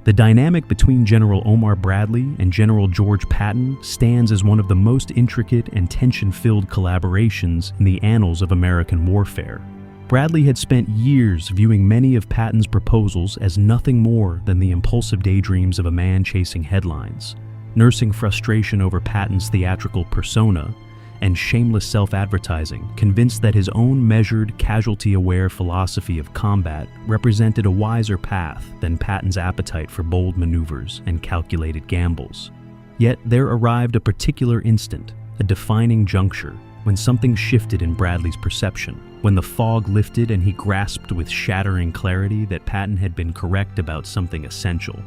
The dynamic between General Omar Bradley and General George Patton stands as one of the most intricate and tension-filled collaborations in the annals of American warfare. Bradley had spent years viewing many of Patton's proposals as nothing more than the impulsive daydreams of a man chasing headlines, nursing frustration over Patton's theatrical persona and shameless self-advertising, convinced that his own measured, casualty-aware philosophy of combat represented a wiser path than Patton's appetite for bold maneuvers and calculated gambles. Yet there arrived a particular instant, a defining juncture, when something shifted in Bradley's perception, when the fog lifted and he grasped with shattering clarity that Patton had been correct about something essential,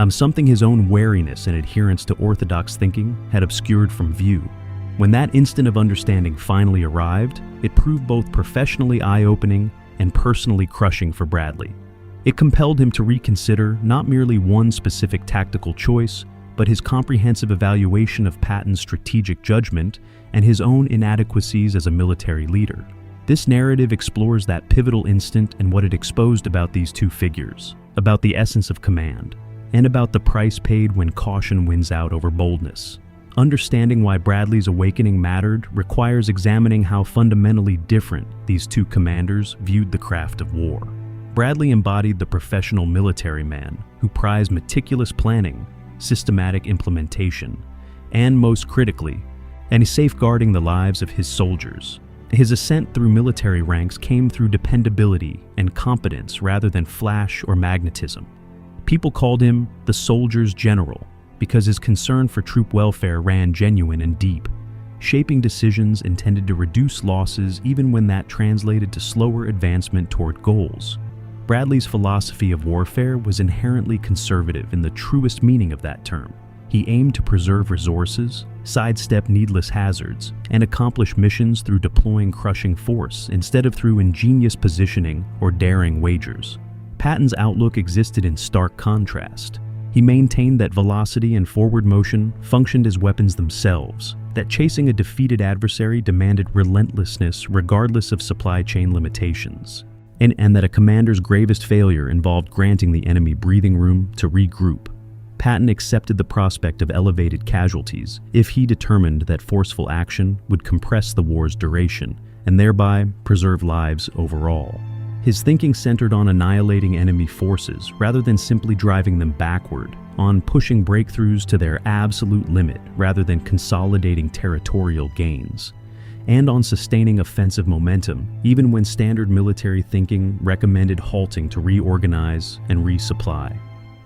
something his own wariness and adherence to orthodox thinking had obscured from view. When that instant of understanding finally arrived, it proved both professionally eye-opening and personally crushing for Bradley. It compelled him to reconsider not merely one specific tactical choice, but his comprehensive evaluation of Patton's strategic judgment and his own inadequacies as a military leader. This narrative explores that pivotal instant and what it exposed about these two figures, about the essence of command, and about the price paid when caution wins out over boldness. Understanding why Bradley's awakening mattered requires examining how fundamentally different these two commanders viewed the craft of war. Bradley embodied the professional military man who prized meticulous planning, systematic implementation, and most critically, safeguarding the lives of his soldiers. His ascent through military ranks came through dependability and competence rather than flash or magnetism. People called him the soldier's general, because his concern for troop welfare ran genuine and deep, shaping decisions intended to reduce losses even when that translated to slower advancement toward goals. Bradley's philosophy of warfare was inherently conservative in the truest meaning of that term. He aimed to preserve resources, sidestep needless hazards, and accomplish missions through deploying crushing force instead of through ingenious positioning or daring wagers. Patton's outlook existed in stark contrast. He maintained that velocity and forward motion functioned as weapons themselves, that chasing a defeated adversary demanded relentlessness regardless of supply chain limitations, and that a commander's gravest failure involved granting the enemy breathing room to regroup. Patton accepted the prospect of elevated casualties if he determined that forceful action would compress the war's duration and thereby preserve lives overall. His thinking centered on annihilating enemy forces rather than simply driving them backward, on pushing breakthroughs to their absolute limit rather than consolidating territorial gains, and on sustaining offensive momentum even when standard military thinking recommended halting to reorganize and resupply.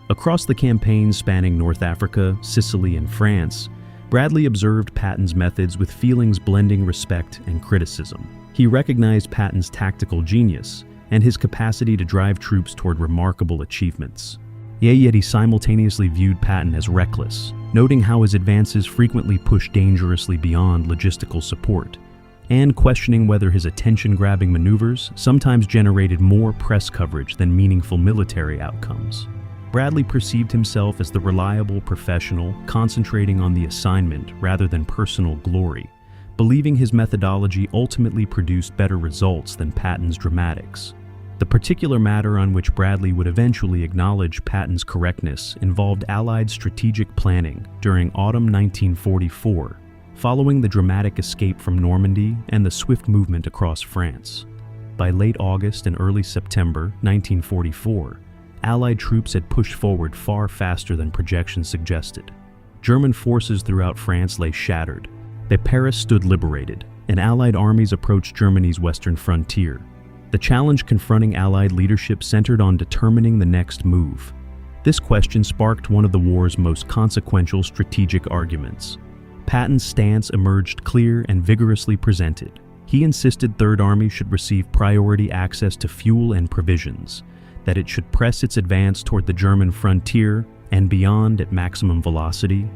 Across the campaigns spanning North Africa, Sicily, and France, Bradley observed Patton's methods with feelings blending respect and criticism. He recognized Patton's tactical genius and his capacity to drive troops toward remarkable achievements. Yet he simultaneously viewed Patton as reckless, noting how his advances frequently pushed dangerously beyond logistical support, and questioning whether his attention-grabbing maneuvers sometimes generated more press coverage than meaningful military outcomes. Bradley perceived himself as the reliable professional concentrating on the assignment rather than personal glory, believing his methodology ultimately produced better results than Patton's dramatics. The particular matter on which Bradley would eventually acknowledge Patton's correctness involved Allied strategic planning during autumn 1944, following the dramatic escape from Normandy and the swift movement across France. By late August and early September 1944, Allied troops had pushed forward far faster than projections suggested. German forces throughout France lay shattered. Paris stood liberated, and Allied armies approached Germany's western frontier. The challenge confronting Allied leadership centered on determining the next move. This question sparked one of the war's most consequential strategic arguments. Patton's stance emerged clear and vigorously presented. He insisted Third Army should receive priority access to fuel and provisions, that it should press its advance toward the German frontier and beyond at maximum velocity,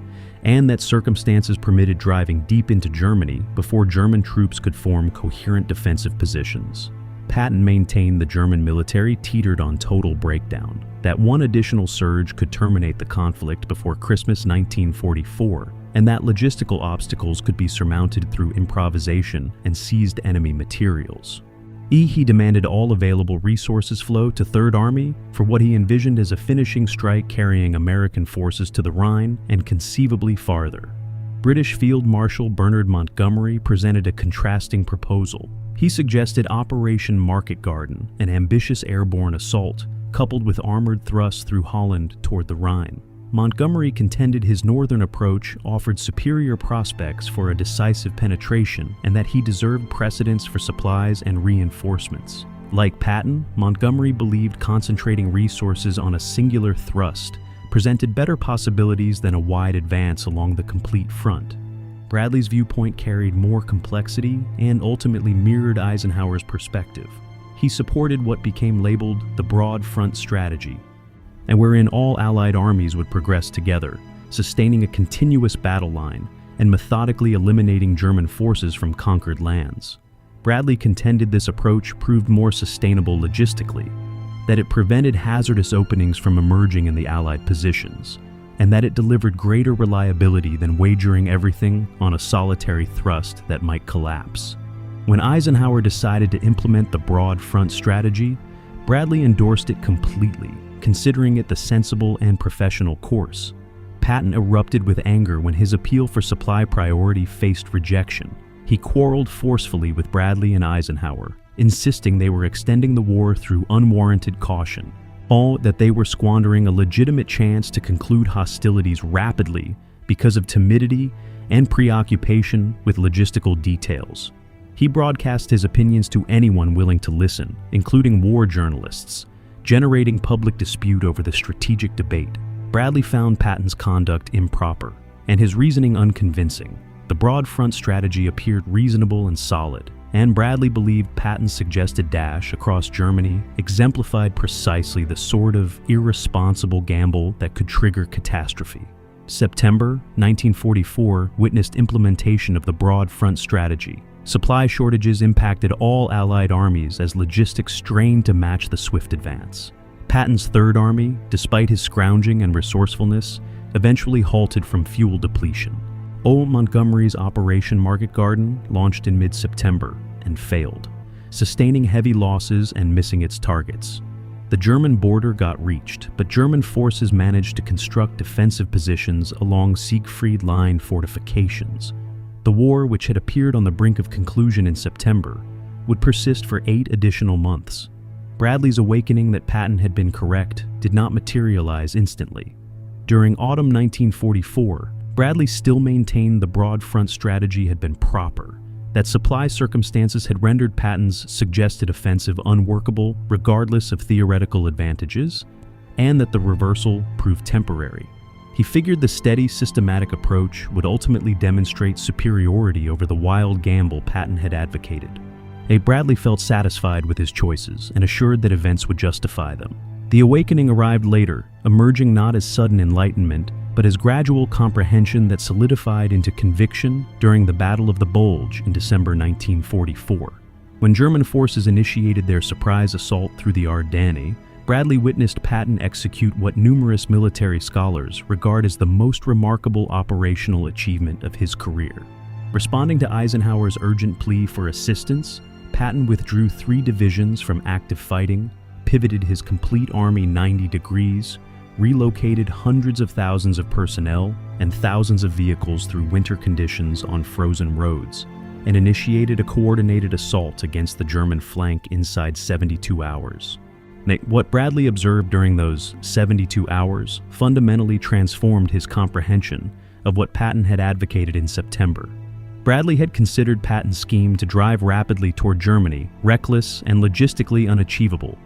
and that circumstances permitted driving deep into Germany before German troops could form coherent defensive positions. Patton maintained the German military teetered on total breakdown, that one additional surge could terminate the conflict before Christmas 1944, and that logistical obstacles could be surmounted through improvisation and seized enemy materials. He demanded all available resources flow to Third Army for what he envisioned as a finishing strike carrying American forces to the Rhine and conceivably farther. British Field Marshal Bernard Montgomery presented a contrasting proposal. He suggested Operation Market Garden, an ambitious airborne assault, coupled with armored thrusts through Holland toward the Rhine. Montgomery contended his northern approach offered superior prospects for a decisive penetration and that he deserved precedence for supplies and reinforcements. Like Patton, Montgomery believed concentrating resources on a singular thrust presented better possibilities than a wide advance along the complete front. Bradley's viewpoint carried more complexity and ultimately mirrored Eisenhower's perspective. He supported what became labeled the broad front strategy, and wherein all Allied armies would progress together, sustaining a continuous battle line and methodically eliminating German forces from conquered lands. Bradley contended this approach proved more sustainable logistically, that it prevented hazardous openings from emerging in the Allied positions, and that it delivered greater reliability than wagering everything on a solitary thrust that might collapse. When Eisenhower decided to implement the broad front strategy, Bradley endorsed it completely, considering it the sensible and professional course. Patton erupted with anger when his appeal for supply priority faced rejection. He quarreled forcefully with Bradley and Eisenhower, insisting they were extending the war through unwarranted caution, all that they were squandering a legitimate chance to conclude hostilities rapidly because of timidity and preoccupation with logistical details. He broadcast his opinions to anyone willing to listen, including war journalists, generating public dispute over the strategic debate. Bradley found Patton's conduct improper, and his reasoning unconvincing. The broad front strategy appeared reasonable and solid, and Bradley believed Patton's suggested dash across Germany exemplified precisely the sort of irresponsible gamble that could trigger catastrophe. September 1944 witnessed implementation of the broad front strategy. Supply shortages impacted all Allied armies as logistics strained to match the swift advance. Patton's Third Army, despite his scrounging and resourcefulness, eventually halted from fuel depletion. Montgomery's Operation Market Garden launched in mid-September and failed, sustaining heavy losses and missing its targets. The German border got reached, but German forces managed to construct defensive positions along Siegfried Line fortifications. The war, which had appeared on the brink of conclusion in September, would persist for 8 additional months. Bradley's awakening that Patton had been correct did not materialize instantly. During autumn 1944, Bradley still maintained the broad front strategy had been proper, that supply circumstances had rendered Patton's suggested offensive unworkable regardless of theoretical advantages, and that the reversal proved temporary. He figured the steady, systematic approach would ultimately demonstrate superiority over the wild gamble Patton had advocated. Bradley felt satisfied with his choices and assured that events would justify them. The awakening arrived later, emerging not as sudden enlightenment, but as gradual comprehension that solidified into conviction during the Battle of the Bulge in December 1944. When German forces initiated their surprise assault through the Ardennes, Bradley witnessed Patton execute what numerous military scholars regard as the most remarkable operational achievement of his career. Responding to Eisenhower's urgent plea for assistance, Patton withdrew 3 divisions from active fighting, pivoted his complete army 90 degrees, relocated hundreds of thousands of personnel and thousands of vehicles through winter conditions on frozen roads, and initiated a coordinated assault against the German flank inside 72 hours. What Bradley observed during those 72 hours fundamentally transformed his comprehension of what Patton had advocated in September. Bradley had considered Patton's scheme to drive rapidly toward Germany reckless and logistically unachievable.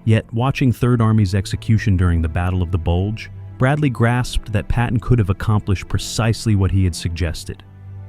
Yet, watching Third Army's execution during the Battle of the Bulge, Bradley grasped that Patton could have accomplished precisely what he had suggested.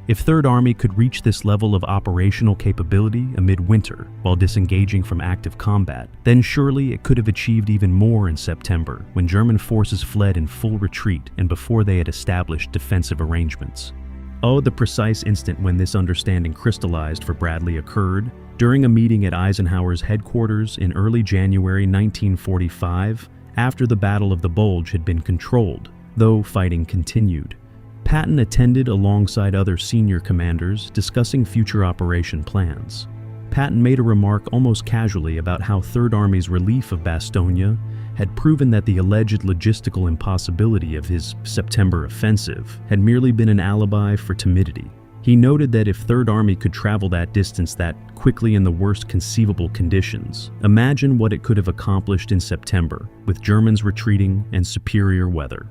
If Third Army could reach this level of operational capability amid winter while disengaging from active combat, then surely it could have achieved even more in September when German forces fled in full retreat and before they had established defensive arrangements. The precise instant when this understanding crystallized for Bradley occurred during a meeting at Eisenhower's headquarters in early January 1945 after the Battle of the Bulge had been controlled, though fighting continued. Patton attended alongside other senior commanders discussing future operation plans. Patton made a remark almost casually about how Third Army's relief of Bastogne had proven that the alleged logistical impossibility of his September offensive had merely been an alibi for timidity. He noted that if Third Army could travel that distance that quickly in the worst conceivable conditions, imagine what it could have accomplished in September, with Germans retreating and superior weather.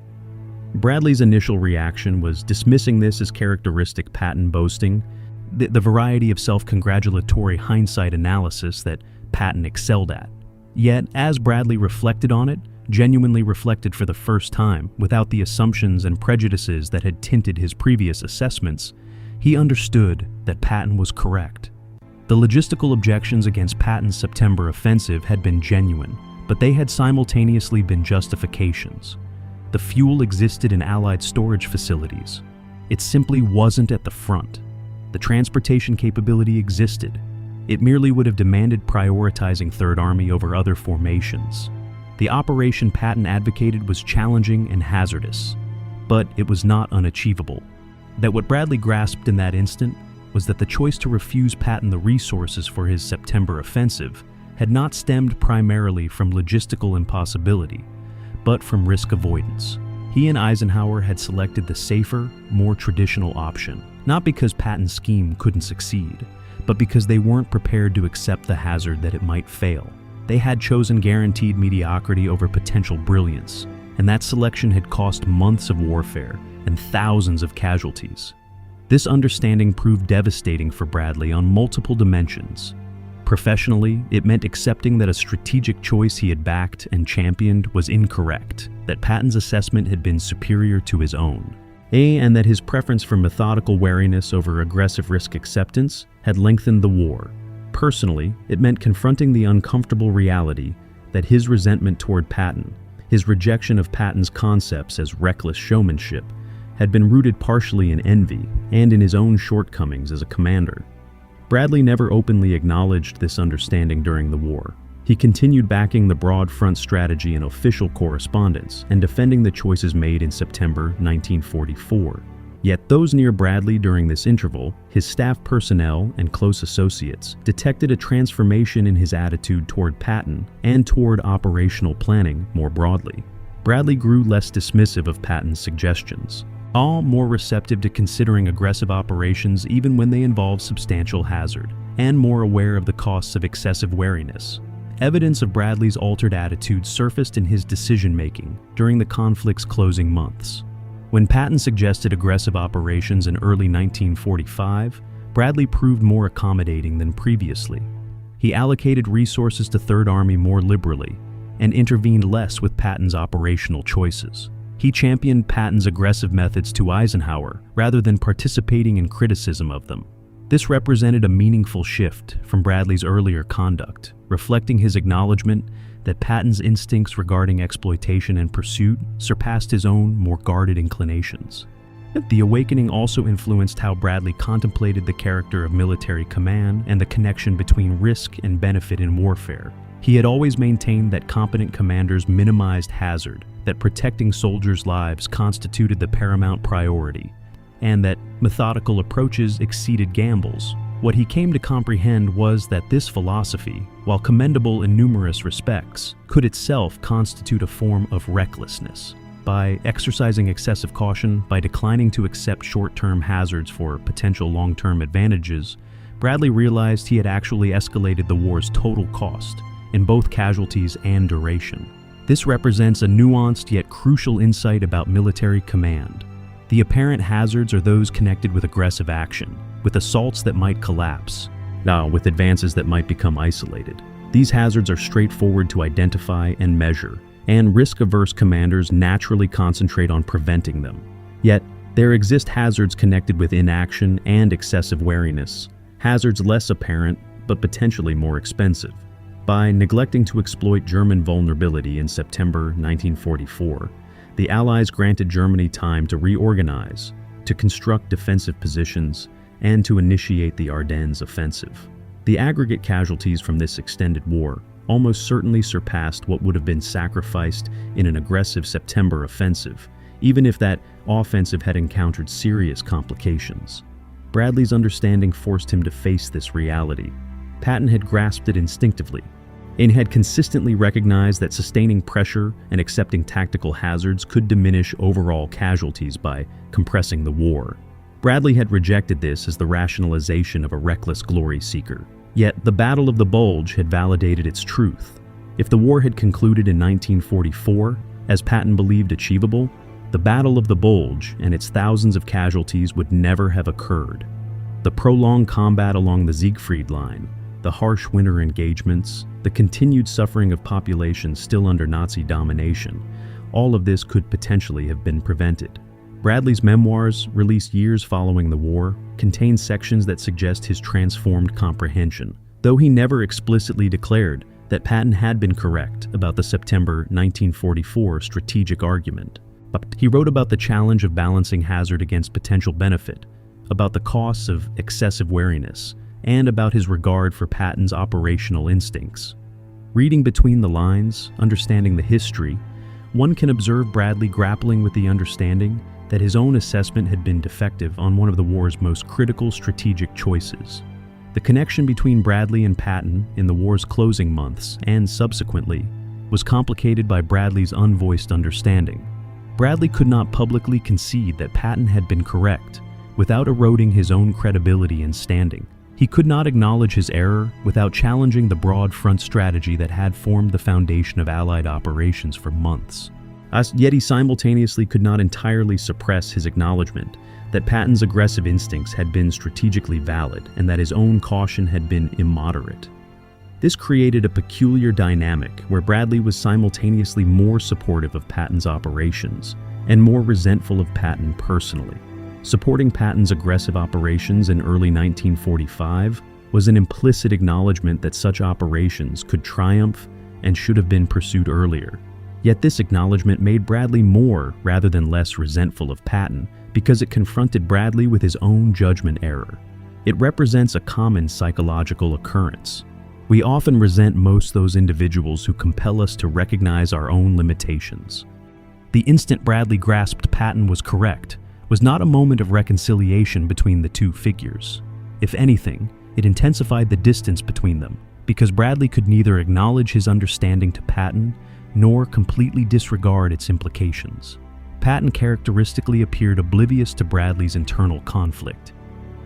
Bradley's initial reaction was dismissing this as characteristic Patton boasting, the variety of self-congratulatory hindsight analysis that Patton excelled at. Yet, as Bradley reflected on it, genuinely reflected for the first time, without the assumptions and prejudices that had tinted his previous assessments, he understood that Patton was correct. The logistical objections against Patton's September offensive had been genuine, but they had simultaneously been justifications. The fuel existed in Allied storage facilities. It simply wasn't at the front. The transportation capability existed. It merely would have demanded prioritizing Third Army over other formations. The operation Patton advocated was challenging and hazardous, but it was not unachievable. That what Bradley grasped in that instant was that the choice to refuse Patton the resources for his September offensive had not stemmed primarily from logistical impossibility, but from risk avoidance. He and Eisenhower had selected the safer, more traditional option, not because Patton's scheme couldn't succeed, but because they weren't prepared to accept the hazard that it might fail. They had chosen guaranteed mediocrity over potential brilliance, and that selection had cost months of warfare and thousands of casualties. This understanding proved devastating for Bradley on multiple dimensions. Professionally, it meant accepting that a strategic choice he had backed and championed was incorrect, that Patton's assessment had been superior to his own, and that his preference for methodical wariness over aggressive risk acceptance had lengthened the war. Personally, it meant confronting the uncomfortable reality that his resentment toward Patton, his rejection of Patton's concepts as reckless showmanship, had been rooted partially in envy and in his own shortcomings as a commander. Bradley never openly acknowledged this understanding during the war. He continued backing the broad front strategy in official correspondence and defending the choices made in September 1944. Yet those near Bradley during this interval, his staff personnel and close associates, detected a transformation in his attitude toward Patton and toward operational planning more broadly. Bradley grew less dismissive of Patton's suggestions, all more receptive to considering aggressive operations even when they involve substantial hazard, and more aware of the costs of excessive wariness. Evidence of Bradley's altered attitude surfaced in his decision-making during the conflict's closing months. When Patton suggested aggressive operations in early 1945, Bradley proved more accommodating than previously. He allocated resources to Third Army more liberally and intervened less with Patton's operational choices. He championed Patton's aggressive methods to Eisenhower rather than participating in criticism of them. This represented a meaningful shift from Bradley's earlier conduct, reflecting his acknowledgement that Patton's instincts regarding exploitation and pursuit surpassed his own more guarded inclinations. The awakening also influenced how Bradley contemplated the character of military command and the connection between risk and benefit in warfare. He had always maintained that competent commanders minimized hazard, that protecting soldiers' lives constituted the paramount priority, and that methodical approaches exceeded gambles. What he came to comprehend was that this philosophy, while commendable in numerous respects, could itself constitute a form of recklessness. By exercising excessive caution, by declining to accept short-term hazards for potential long-term advantages, Bradley realized he had actually escalated the war's total cost, in both casualties and duration. This represents a nuanced yet crucial insight about military command. The apparent hazards are those connected with aggressive action, with assaults that might collapse, with advances that might become isolated. These hazards are straightforward to identify and measure, and risk-averse commanders naturally concentrate on preventing them. Yet, there exist hazards connected with inaction and excessive wariness, hazards less apparent but potentially more expensive. By neglecting to exploit German vulnerability in September 1944, the Allies granted Germany time to reorganize, to construct defensive positions, and to initiate the Ardennes offensive. The aggregate casualties from this extended war almost certainly surpassed what would have been sacrificed in an aggressive September offensive, even if that offensive had encountered serious complications. Bradley's understanding forced him to face this reality. Patton had grasped it instinctively and had consistently recognized that sustaining pressure and accepting tactical hazards could diminish overall casualties by compressing the war. Bradley had rejected this as the rationalization of a reckless glory seeker. Yet the Battle of the Bulge had validated its truth. If the war had concluded in 1944, as Patton believed achievable, the Battle of the Bulge and its thousands of casualties would never have occurred. The prolonged combat along the Siegfried Line, the harsh winter engagements, the continued suffering of populations still under Nazi domination, all of this could potentially have been prevented. Bradley's memoirs, released years following the war, contain sections that suggest his transformed comprehension, though he never explicitly declared that Patton had been correct about the September 1944 strategic argument. But he wrote about the challenge of balancing hazard against potential benefit, about the costs of excessive wariness, and about his regard for Patton's operational instincts. Reading between the lines, understanding the history, one can observe Bradley grappling with the understanding that his own assessment had been defective on one of the war's most critical strategic choices. The connection between Bradley and Patton in the war's closing months and subsequently was complicated by Bradley's unvoiced understanding. Bradley could not publicly concede that Patton had been correct without eroding his own credibility and standing. He could not acknowledge his error without challenging the broad front strategy that had formed the foundation of Allied operations for months. Yet he simultaneously could not entirely suppress his acknowledgement that Patton's aggressive instincts had been strategically valid and that his own caution had been immoderate. This created a peculiar dynamic where Bradley was simultaneously more supportive of Patton's operations and more resentful of Patton personally. Supporting Patton's aggressive operations in early 1945 was an implicit acknowledgement that such operations could triumph and should have been pursued earlier. Yet this acknowledgement made Bradley more rather than less resentful of Patton because it confronted Bradley with his own judgment error. It represents a common psychological occurrence. We often resent most those individuals who compel us to recognize our own limitations. The instant Bradley grasped Patton was correct was not a moment of reconciliation between the two figures. If anything, it intensified the distance between them, because Bradley could neither acknowledge his understanding to Patton nor completely disregard its implications. Patton characteristically appeared oblivious to Bradley's internal conflict.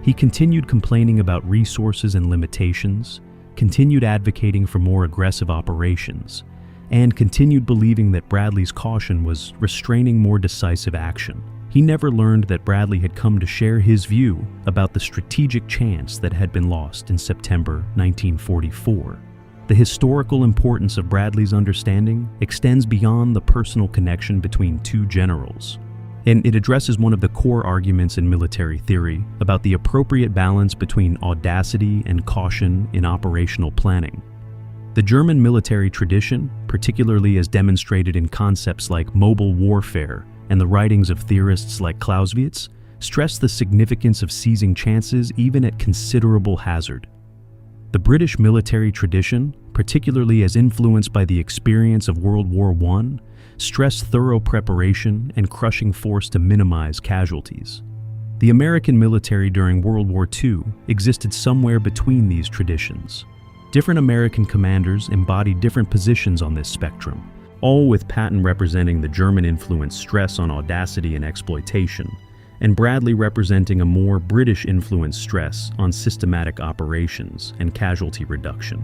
He continued complaining about resources and limitations, continued advocating for more aggressive operations, and continued believing that Bradley's caution was restraining more decisive action. He never learned that Bradley had come to share his view about the strategic chance that had been lost in September 1944. The historical importance of Bradley's understanding extends beyond the personal connection between two generals, and it addresses one of the core arguments in military theory about the appropriate balance between audacity and caution in operational planning. The German military tradition, particularly as demonstrated in concepts like mobile warfare and the writings of theorists like Clausewitz, stress the significance of seizing chances even at considerable hazard. The British military tradition, particularly as influenced by the experience of World War I, stressed thorough preparation and crushing force to minimize casualties. The American military during World War II existed somewhere between these traditions. Different American commanders embodied different positions on this spectrum, all with Patton representing the German-influenced stress on audacity and exploitation, and Bradley representing a more British-influenced stress on systematic operations and casualty reduction.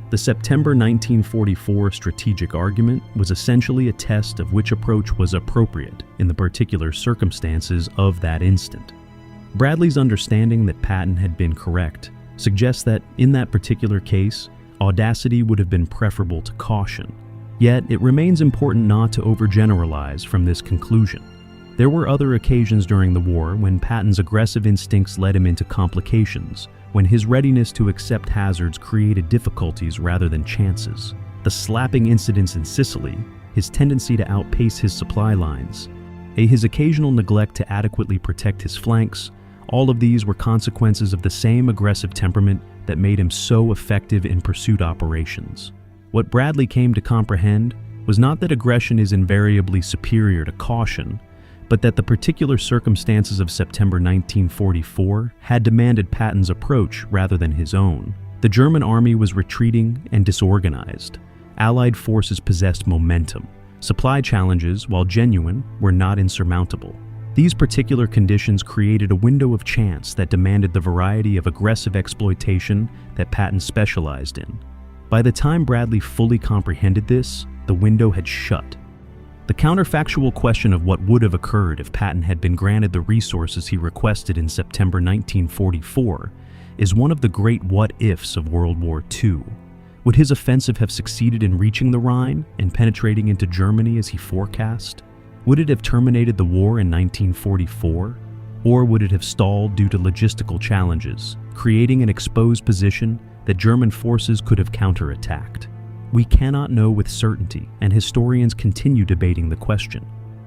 The September 1944 strategic argument was essentially a test of which approach was appropriate in the particular circumstances of that instant. Bradley's understanding that Patton had been correct suggests that, in that particular case, audacity would have been preferable to caution. Yet, it remains important not to overgeneralize from this conclusion. There were other occasions during the war when Patton's aggressive instincts led him into complications, when his readiness to accept hazards created difficulties rather than chances. The slapping incidents in Sicily, his tendency to outpace his supply lines, his occasional neglect to adequately protect his flanks, all of these were consequences of the same aggressive temperament that made him so effective in pursuit operations. What Bradley came to comprehend was not that aggression is invariably superior to caution, but that the particular circumstances of September 1944 had demanded Patton's approach rather than his own. The German army was retreating and disorganized. Allied forces possessed momentum. Supply challenges, while genuine, were not insurmountable. These particular conditions created a window of chance that demanded the variety of aggressive exploitation that Patton specialized in. By the time Bradley fully comprehended this, the window had shut. The counterfactual question of what would have occurred if Patton had been granted the resources he requested in September 1944 is one of the great what-ifs of World War II. Would his offensive have succeeded in reaching the Rhine and penetrating into Germany as he forecast? Would it have terminated the war in 1944? Or would it have stalled due to logistical challenges, creating an exposed position that German forces could have counterattacked? We cannot know with certainty, and historians continue debating the question.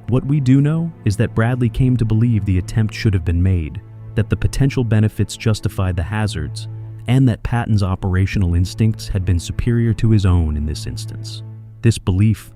What we do know is that Bradley came to believe the attempt should have been made, that the potential benefits justified the hazards, and that Patton's operational instincts had been superior to his own in this instance. This belief,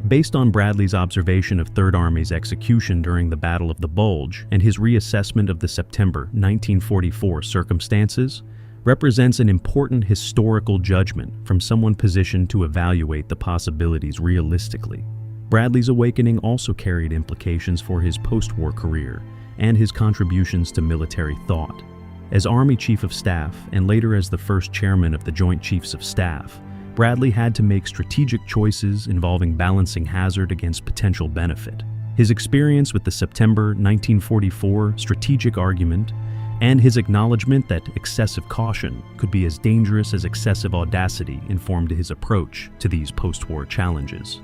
based on Bradley's observation of Third Army's execution during the Battle of the Bulge and his reassessment of the September 1944 circumstances, represents an important historical judgment from someone positioned to evaluate the possibilities realistically. Bradley's awakening also carried implications for his post-war career and his contributions to military thought. As Army Chief of Staff and later as the first chairman of the Joint Chiefs of Staff, Bradley had to make strategic choices involving balancing hazard against potential benefit. His experience with the September 1944 strategic argument and his acknowledgement that excessive caution could be as dangerous as excessive audacity informed his approach to these post-war challenges.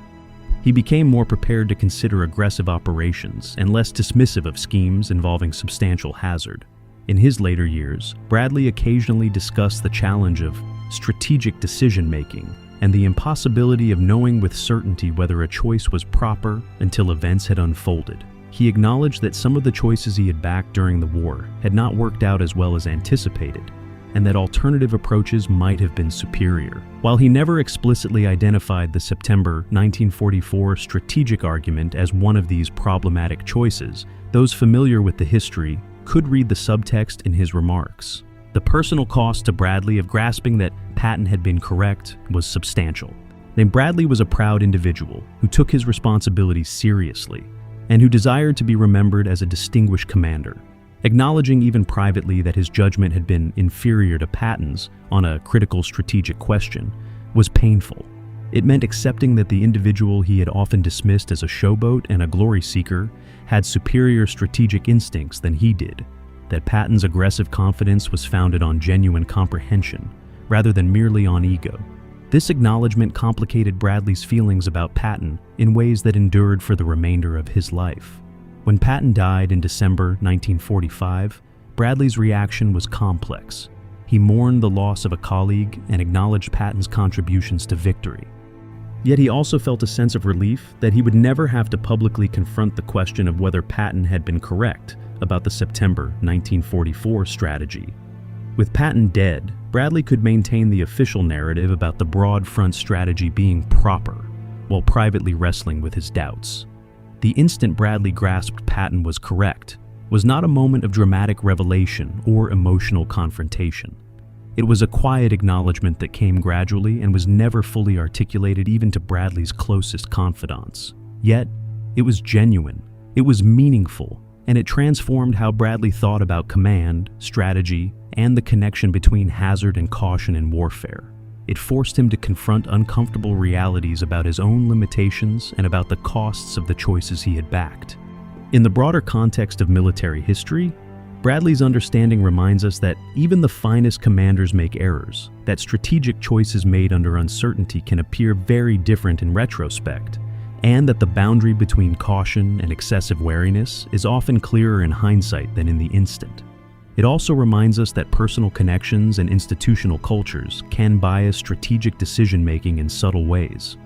He became more prepared to consider aggressive operations and less dismissive of schemes involving substantial hazard. In his later years, Bradley occasionally discussed the challenge of strategic decision-making and the impossibility of knowing with certainty whether a choice was proper until events had unfolded. He acknowledged that some of the choices he had backed during the war had not worked out as well as anticipated, and that alternative approaches might have been superior. While he never explicitly identified the September 1944 strategic argument as one of these problematic choices, those familiar with the history could read the subtext in his remarks. The personal cost to Bradley of grasping that Patton had been correct was substantial. Bradley was a proud individual who took his responsibilities seriously and who desired to be remembered as a distinguished commander. Acknowledging even privately that his judgment had been inferior to Patton's on a critical strategic question was painful. It meant accepting that the individual he had often dismissed as a showboat and a glory seeker had superior strategic instincts than he did, that Patton's aggressive confidence was founded on genuine comprehension rather than merely on ego. This acknowledgement complicated Bradley's feelings about Patton in ways that endured for the remainder of his life. When Patton died in December 1945, Bradley's reaction was complex. He mourned the loss of a colleague and acknowledged Patton's contributions to victory. Yet he also felt a sense of relief that he would never have to publicly confront the question of whether Patton had been correct about the September 1944 strategy. With Patton dead, Bradley could maintain the official narrative about the broad front strategy being proper, while privately wrestling with his doubts. The instant Bradley grasped Patton was correct was not a moment of dramatic revelation or emotional confrontation. It was a quiet acknowledgement that came gradually and was never fully articulated even to Bradley's closest confidants. Yet, it was genuine, it was meaningful, and it transformed how Bradley thought about command, strategy, and the connection between hazard and caution in warfare. It forced him to confront uncomfortable realities about his own limitations and about the costs of the choices he had backed. In the broader context of military history, Bradley's understanding reminds us that even the finest commanders make errors, that strategic choices made under uncertainty can appear very different in retrospect, and that the boundary between caution and excessive wariness is often clearer in hindsight than in the instant. It also reminds us that personal connections and institutional cultures can bias strategic decision-making in subtle ways.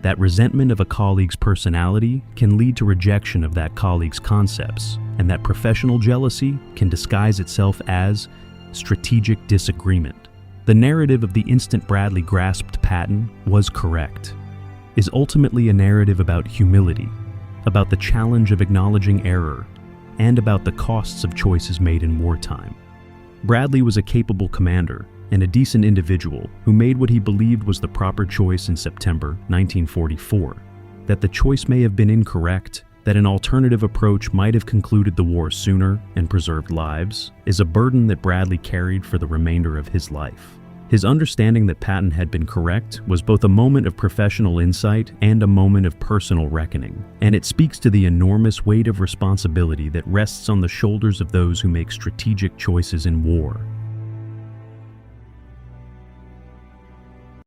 That resentment of a colleague's personality can lead to rejection of that colleague's concepts, and that professional jealousy can disguise itself as strategic disagreement. The narrative of the instant Bradley grasped Patton was correct, is ultimately a narrative about humility, about the challenge of acknowledging error, and about the costs of choices made in wartime. Bradley was a capable commander, and a decent individual who made what he believed was the proper choice in September 1944. That the choice may have been incorrect, that an alternative approach might have concluded the war sooner and preserved lives, is a burden that Bradley carried for the remainder of his life. His understanding that Patton had been correct was both a moment of professional insight and a moment of personal reckoning, and it speaks to the enormous weight of responsibility that rests on the shoulders of those who make strategic choices in war.